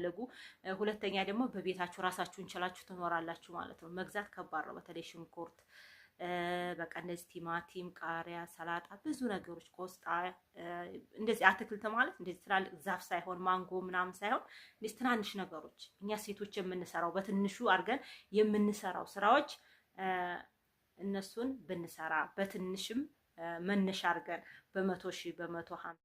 ከፈለጉ። ሁለተኛ ደግሞ በቤታችሁ ራሳችሁን ችላችሁ ትኖራላችሁ ማለት ነው። መግዛት ከባድ ነው። በተለይ ሽንኩርት በቃ እንደዚህ ቲማቲም፣ ቃሪያ፣ ሰላጣ ብዙ ነገሮች ቆስጣ፣ እንደዚህ አትክልት ማለት እንደዚህ ትላልቅ ዛፍ ሳይሆን ማንጎ ምናምን ሳይሆን እንደዚህ ትናንሽ ነገሮች እኛ ሴቶች የምንሰራው በትንሹ አድርገን የምንሰራው ስራዎች እነሱን ብንሰራ በትንሽም መነሻ አድርገን በ100,000 በ150።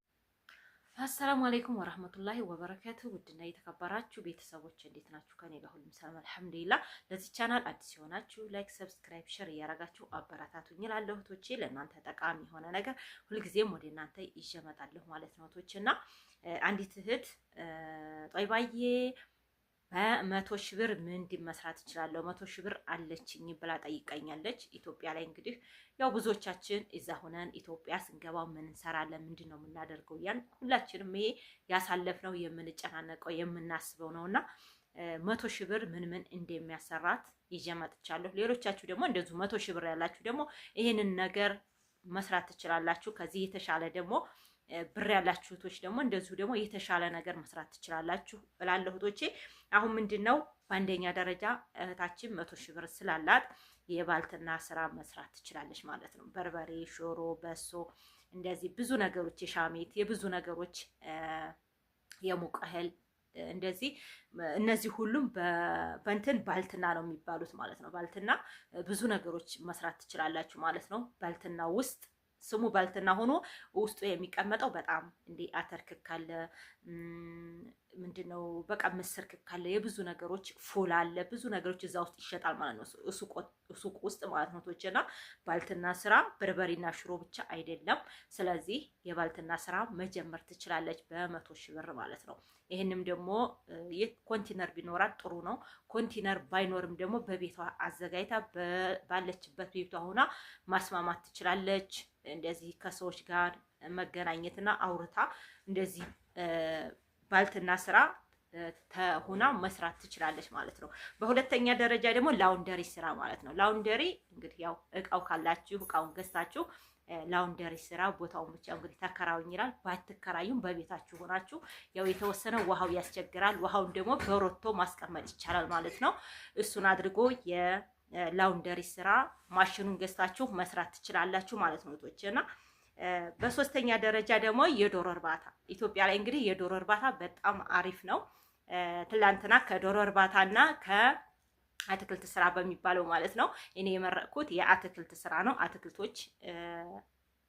አሰላሙ አለይኩም ወራህመቱላሂ ወበረካቱ። ውድና የተከበራችሁ ቤተሰቦች እንዴት ናችሁ? ከኔ ጋር ሁሉም ሰላም አልሐምዱሊላህ። ለዚህ ቻናል አዲስ የሆናችሁ ላይክ፣ ሰብስክራይብ፣ ሼር እያረጋችሁ አበረታቱኝ እላለሁ። እህቶቼ ለእናንተ ጠቃሚ የሆነ ነገር ሁልጊዜም ወደ እናንተ ይዤ እመጣለሁ ማለት ነው እህቶችና አንዲት እህት ጦይባዬ በ100,000 ብር ምን መስራት እችላለሁ? 100,000 ብር አለችኝ ብላ ጠይቀኛለች። ኢትዮጵያ ላይ እንግዲህ ያው ብዙዎቻችን እዛ ሆነን ኢትዮጵያ ስንገባ ምን እንሰራለን፣ ምንድን ነው የምናደርገው? ያን ሁላችንም ይሄ ያሳለፍነው የምንጨናነቀው የምናስበው ነውና 100,000 ብር ምን እንደሚያሰራት ይዤ መጥቻለሁ። ሌሎቻችሁ ደግሞ እንደዚሁ 100,000 ብር ያላችሁ ደግሞ ይሄንን ነገር መስራት ትችላላችሁ። ከዚህ የተሻለ ደግሞ ብር ያላችሁ እህቶች ደግሞ እንደዚሁ ደግሞ የተሻለ ነገር መስራት ትችላላችሁ እላለሁ እህቶቼ። አሁን ምንድነው በአንደኛ ደረጃ እህታችን 100,000 ብር ስላላት የባልትና ስራ መስራት ትችላለች ማለት ነው። በርበሬ፣ ሾሮ፣ በሶ እንደዚህ ብዙ ነገሮች የሻሜት የብዙ ነገሮች የሙቅ እህል እንደዚህ እነዚህ ሁሉም በእንትን ባልትና ነው የሚባሉት ማለት ነው። ባልትና ብዙ ነገሮች መስራት ትችላላችሁ ማለት ነው። ባልትና ውስጥ ስሙ ባልትና ሆኖ ውስጡ የሚቀመጠው በጣም እንደ አተር ክክ አለ፣ ምንድነው በቃ ምስር ክክ አለ፣ የብዙ ነገሮች ፉል አለ፣ ብዙ ነገሮች እዛ ውስጥ ይሸጣል ማለት ነው። ሱቅ ውስጥ ማለት ነው ቶችና ባልትና ስራ በርበሬና ሽሮ ብቻ አይደለም። ስለዚህ የባልትና ስራ መጀመር ትችላለች በ100,000 ብር ማለት ነው። ይሄንም ደግሞ ኮንቲነር ቢኖራት ጥሩ ነው። ኮንቲነር ባይኖርም ደግሞ በቤቷ አዘጋጅታ ባለችበት ቤቷ ሆና ማስማማት ትችላለች። እንደዚህ ከሰዎች ጋር መገናኘትና አውርታ እንደዚህ ባልትና ስራ ሆና መስራት ትችላለች ማለት ነው። በሁለተኛ ደረጃ ደግሞ ላውንደሪ ስራ ማለት ነው። ላውንደሪ እንግዲህ ያው እቃው ካላችሁ እቃውን ገዝታችሁ ላውንደሪ ስራ ቦታውን ብቻ እንግዲህ ተከራዩኝ ይላል። ባትከራዩም በቤታችሁ ሆናችሁ ያው የተወሰነ ውሃው ያስቸግራል። ውሃውን ደግሞ በሮቶ ማስቀመጥ ይቻላል ማለት ነው። እሱን አድርጎ የላውንደሪ ስራ ማሽኑን ገዝታችሁ መስራት ትችላላችሁ ማለት ነው እህቶቼና በሶስተኛ ደረጃ ደግሞ የዶሮ እርባታ። ኢትዮጵያ ላይ እንግዲህ የዶሮ እርባታ በጣም አሪፍ ነው። ትላንትና ከዶሮ እርባታና ከአትክልት ስራ በሚባለው ማለት ነው እኔ የመረጥኩት የአትክልት ስራ ነው። አትክልቶች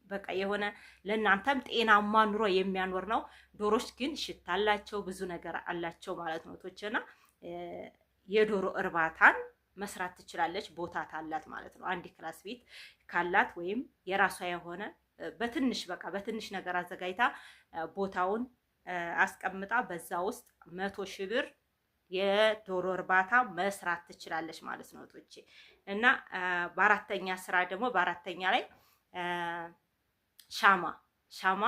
በቃ የሆነ ለእናንተም ጤናማ ኑሮ የሚያኖር ነው። ዶሮች ግን ሽታ አላቸው፣ ብዙ ነገር አላቸው ማለት ነው እህቶቼና የዶሮ እርባታን መስራት ትችላለች። ቦታ ካላት ማለት ነው። አንድ ክላስ ቤት ካላት ወይም የራሷ የሆነ በትንሽ በቃ በትንሽ ነገር አዘጋጅታ ቦታውን አስቀምጣ በዛ ውስጥ 100,000 ብር የዶሮ እርባታ መስራት ትችላለች ማለት ነው እህቶቼ። እና በአራተኛ ስራ ደግሞ በአራተኛ ላይ ሻማ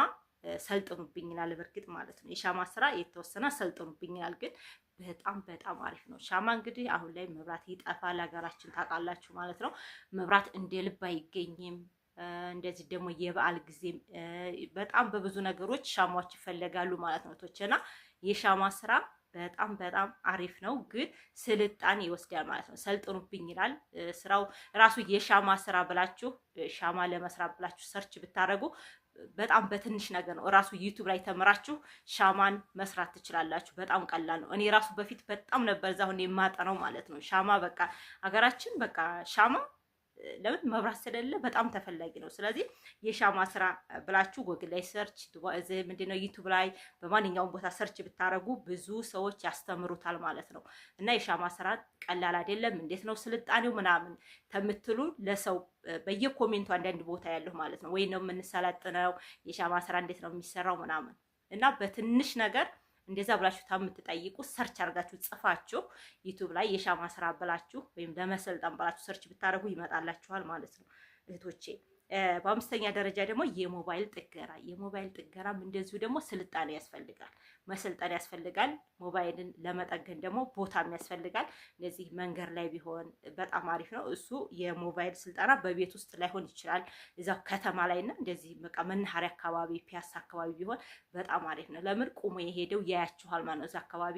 ሰልጥኑብኝ ይላል። በርግጥ ማለት ነው የሻማ ስራ የተወሰነ ሰልጥኑብኝ ይላል፣ ግን በጣም አሪፍ ነው። ሻማ እንግዲህ አሁን ላይ መብራት ይጠፋል፣ ሀገራችን ታውቃላችሁ ማለት ነው። መብራት እንደ ልብ አይገኝም። እንደዚህ ደግሞ የበዓል ጊዜ በጣም በብዙ ነገሮች ሻማዎች ይፈለጋሉ ማለት ነው እህቶቼና የሻማ ስራ በጣም አሪፍ ነው፣ ግን ስልጣኔ ይወስዳል ማለት ነው። ሰልጥኑብኝ ይላል። ስራው ራሱ የሻማ ስራ ብላችሁ ሻማ ለመስራት ብላችሁ ሰርች ብታደርጉ በጣም በትንሽ ነገር ነው። ራሱ ዩቲዩብ ላይ ተምራችሁ ሻማን መስራት ትችላላችሁ። በጣም ቀላል ነው። እኔ ራሱ በፊት በጣም ነበር እዛ አሁን የማጠነው ማለት ነው። ሻማ በቃ ሀገራችን በቃ ሻማ ለምን መብራት ስለሌለ በጣም ተፈላጊ ነው። ስለዚህ የሻማ ስራ ብላችሁ ጎግል ላይ ሰርች ምንድነው ዩቲዩብ ላይ በማንኛውም ቦታ ሰርች ብታረጉ ብዙ ሰዎች ያስተምሩታል ማለት ነው። እና የሻማ ስራ ቀላል አይደለም። እንዴት ነው ስልጣኔው ምናምን ተምትሉ ለሰው በየኮሜንቱ አንዳንድ ቦታ ያለው ማለት ነው። ወይ ነው የምንሰለጥነው የሻማ ስራ እንዴት ነው የሚሰራው ምናምን እና በትንሽ ነገር እንደዛ ብላችሁ ታምትጠይቁ ሰርች አድርጋችሁ ጽፋችሁ ዩቲዩብ ላይ የሻማ ስራ ብላችሁ ወይም ለመሰልጠን ብላችሁ ሰርች ብታደርጉ ይመጣላችኋል ማለት ነው እህቶቼ። በአምስተኛ ደረጃ ደግሞ የሞባይል ጥገና። የሞባይል ጥገናም እንደዚሁ ደግሞ ስልጣኔ ያስፈልጋል፣ መሰልጠን ያስፈልጋል። ሞባይልን ለመጠገን ደግሞ ቦታም ያስፈልጋል። እንደዚህ መንገድ ላይ ቢሆን በጣም አሪፍ ነው። እሱ የሞባይል ስልጠና በቤት ውስጥ ላይሆን ይችላል፣ እዛው ከተማ ላይ እና እንደዚህ በቃ መናኸሪያ አካባቢ፣ ፒያሳ አካባቢ ቢሆን በጣም አሪፍ ነው። ለምን ቁሞ የሄደው ያያችኋል ማለት ነው። እዛ አካባቢ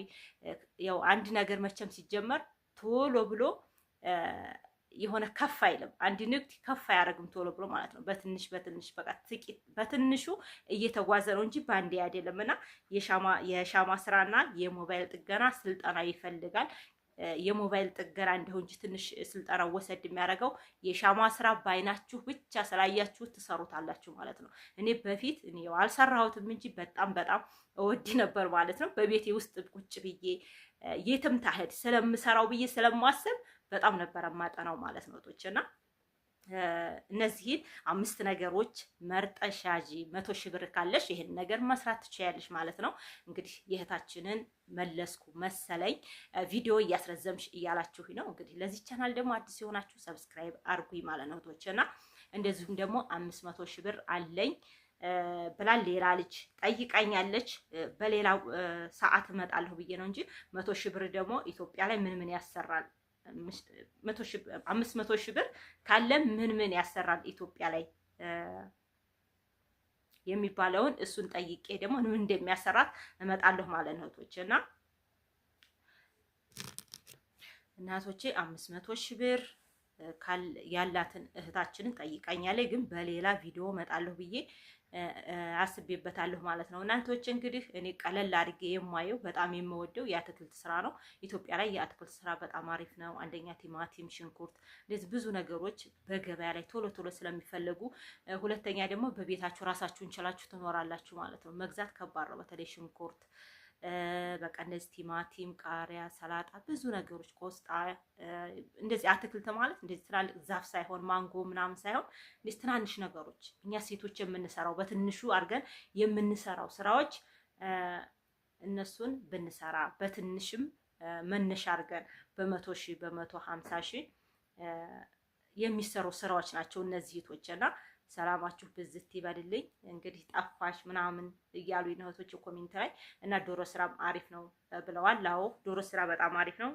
ያው አንድ ነገር መቼም ሲጀመር ቶሎ ብሎ የሆነ ከፍ አይልም። አንድ ንግድ ከፍ አያደርግም ቶሎ ብሎ ማለት ነው። በትንሽ በቃ ጥቂት በትንሹ እየተጓዘ ነው እንጂ ባንዴ አይደለም። እና የሻማ ስራና የሞባይል ጥገና ስልጠና ይፈልጋል። የሞባይል ጥገና እንደው እንጂ ትንሽ ስልጠና ወሰድ የሚያደርገው የሻማ ስራ ባይናችሁ ብቻ ስላያችሁ ትሰሩታላችሁ ማለት ነው። እኔ በፊት አልሰራሁትም እንጂ በጣም እወድ ነበር ማለት ነው። በቤቴ ውስጥ ቁጭ ብዬ የትም ታሄድ ስለምሰራው ብዬ ስለማስብ በጣም ነበር ማጠናው ማለት ነው። እና እነዚህን 5 ነገሮች መርጠሽ ያዢ። 100 ሺህ ብር ካለሽ ይሄን ነገር መስራት ትችያለሽ ማለት ነው። እንግዲህ የእህታችንን መለስኩ መሰለኝ ቪዲዮ እያስረዘምሽ እያላችሁ ነው። እንግዲህ ለዚህ ቻናል ደግሞ አዲስ የሆናችሁ ሰብስክራይብ አርጉኝ ማለት ነው እና እንደዚሁም ደግሞ 500 ሺህ ብር አለኝ ብላ ሌላ ልጅ ጠይቃኛለች። በሌላ ሰዓት እመጣለሁ ብዬ ነው እንጂ 100 ሺህ ብር ደግሞ ኢትዮጵያ ላይ ምን ያሰራል? 500 ሺህ ብር ካለ ምን ያሰራል ኢትዮጵያ ላይ የሚባለውን እሱን ጠይቄ ደግሞ ምን እንደሚያሰራት እመጣለሁ ማለት ነው እና እናቶቼ 500 ሺህ ብር ያላትን እህታችንን ጠይቃኛለች። ግን በሌላ ቪዲዮ እመጣለሁ ብዬ አስቤበታለሁ ማለት ነው። እናንተዎች እንግዲህ እኔ ቀለል አድርጌ የማየው በጣም የምወደው የአትክልት ስራ ነው። ኢትዮጵያ ላይ የአትክልት ስራ በጣም አሪፍ ነው። አንደኛ ቲማቲም፣ ሽንኩርት እንደዚህ ብዙ ነገሮች በገበያ ላይ ቶሎ ስለሚፈለጉ፣ ሁለተኛ ደግሞ በቤታችሁ ራሳችሁን ችላችሁ ትኖራላችሁ ማለት ነው። መግዛት ከባድ ነው። በተለይ ሽንኩርት በቃ እንደዚህ ቲማቲም፣ ቃሪያ፣ ሰላጣ ብዙ ነገሮች ቆስጣ፣ እንደዚህ አትክልት ማለት እንደዚህ ትላልቅ ዛፍ ሳይሆን ማንጎ ምናምን ሳይሆን እንደዚህ ትናንሽ ነገሮች እኛ ሴቶች የምንሰራው በትንሹ አድርገን የምንሰራው ስራዎች እነሱን ብንሰራ በትንሽም መነሻ አድርገን በ100 ሺህ በ150 ሺህ የሚሰሩ ስራዎች ናቸው እነዚህ እህቶችና ሰላማችሁ ብዝት ይበልልኝ። እንግዲህ ጠፋሽ ምናምን እያሉኝ ነው እህቶች ኮሜንት ላይ እና ዶሮ ስራም አሪፍ ነው ብለዋል። አዎ ዶሮ ስራ በጣም አሪፍ ነው።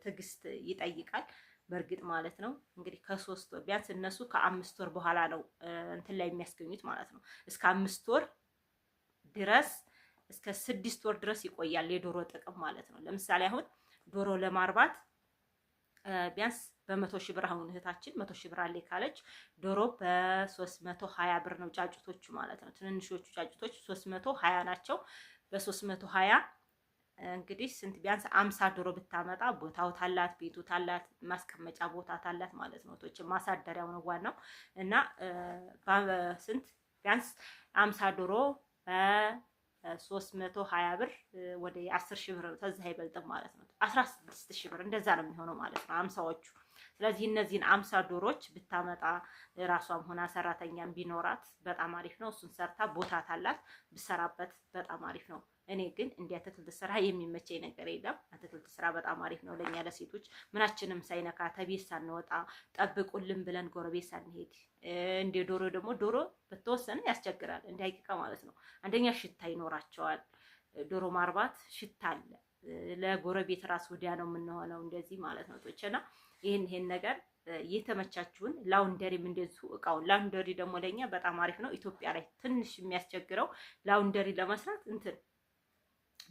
ትዕግስት ይጠይቃል በእርግጥ ማለት ነው። እንግዲህ ከ3 ወር ቢያንስ እነሱ ከ5 ወር በኋላ ነው እንትን ላይ የሚያስገኙት ማለት ነው። እስከ 5 ወር ድረስ እስከ 6 ወር ድረስ ይቆያል የዶሮ ጥቅም ማለት ነው። ለምሳሌ አሁን ዶሮ ለማርባት ቢያንስ በ100 ሺህ ብር አሁን እህታችን 100 ሺህ ብር አለኝ ካለች ዶሮ በ320 ብር ነው ጫጩቶቹ ማለት ነው። ትንንሾቹ ጫጩቶች 320 ናቸው። በ320 እንግዲህ ስንት ቢያንስ 50 ዶሮ ብታመጣ ቦታው ታላት፣ ቤቱ ታላት፣ ማስቀመጫ ቦታ ታላት ማለት ነው። ቶች ማሳደሪያው ነው ዋናው እና በስንት ቢያንስ 50 ዶሮ 320 ብር ወደ 10 ሺህ ብር ተዛ አይበልጥም ማለት ነው። 16 ሺህ ብር እንደዛ ነው የሚሆነው ማለት ነው 50ዎቹ። ስለዚህ እነዚህን 50 ዶሮች ብታመጣ ራሷም ሆና ሰራተኛም ቢኖራት በጣም አሪፍ ነው። እሱን ሰርታ ቦታ ታላት ብሰራበት በጣም አሪፍ ነው። እኔ ግን እንደ አትክልት ስራ የሚመቸኝ ነገር የለም። አትክልት ስራ በጣም አሪፍ ነው ለኛ ለሴቶች፣ ምናችንም ሳይነካ ተቤት ሳንወጣ ጠብቁልን ብለን ጎረቤት ሳንሄድ። እንደ ዶሮ ደግሞ ዶሮ በተወሰነ ያስቸግራል እንዳይቀቃ ማለት ነው። አንደኛ ሽታ ይኖራቸዋል። ዶሮ ማርባት ሽታ አለ። ለጎረቤት ራስ ወዲያ ነው የምንሆነው እንደዚህ ማለት ነው ቶችና ይሄን ነገር የተመቻችሁን ላውንደሪም እንደዚሁ እቃውን ላውንደሪ ደግሞ ለኛ በጣም አሪፍ ነው። ኢትዮጵያ ላይ ትንሽ የሚያስቸግረው ላውንደሪ ለመስራት እንትን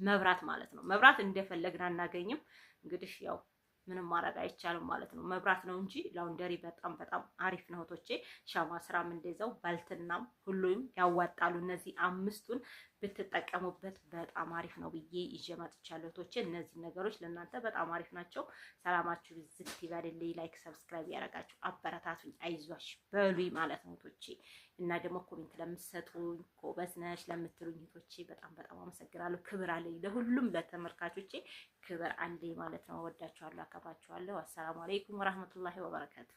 መብራት ማለት ነው። መብራት እንደፈለግን አናገኝም። እንግዲህ ያው ምንም ማድረግ አይቻልም ማለት ነው። መብራት ነው እንጂ ላውንደሪ በጣም አሪፍ ነው እህቶቼ። ሻማ ስራም እንደዛው ባልትናም ሁሉም ያዋጣሉ። እነዚህ 5ቱን ብትጠቀሙበት በጣም አሪፍ ነው ብዬ ይዤ መጥቻለሁ እህቶቼ። እነዚህ ነገሮች ለእናንተ በጣም አሪፍ ናቸው። ሰላማችሁ ዝት ይበልልኝ። ላይክ ሰብስክራይብ ያደረጋችሁ አበረታቱኝ፣ አይዟሽ በሉኝ ማለት ነው እህቶቼ። እና ደግሞ ኮሜንት ለምትሰጡኝ ጎበዝ ነሽ ለምትሉኝ እህቶቼ በጣም አመሰግናለሁ። ክብር አለኝ ለሁሉም ለተመልካቾቼ ክብር አለኝ ማለት ነው። ወዳችኋለሁ፣ አከብራችኋለሁ። አሰላሙ አለይኩም ወራህመቱላሂ ወበረካቱ።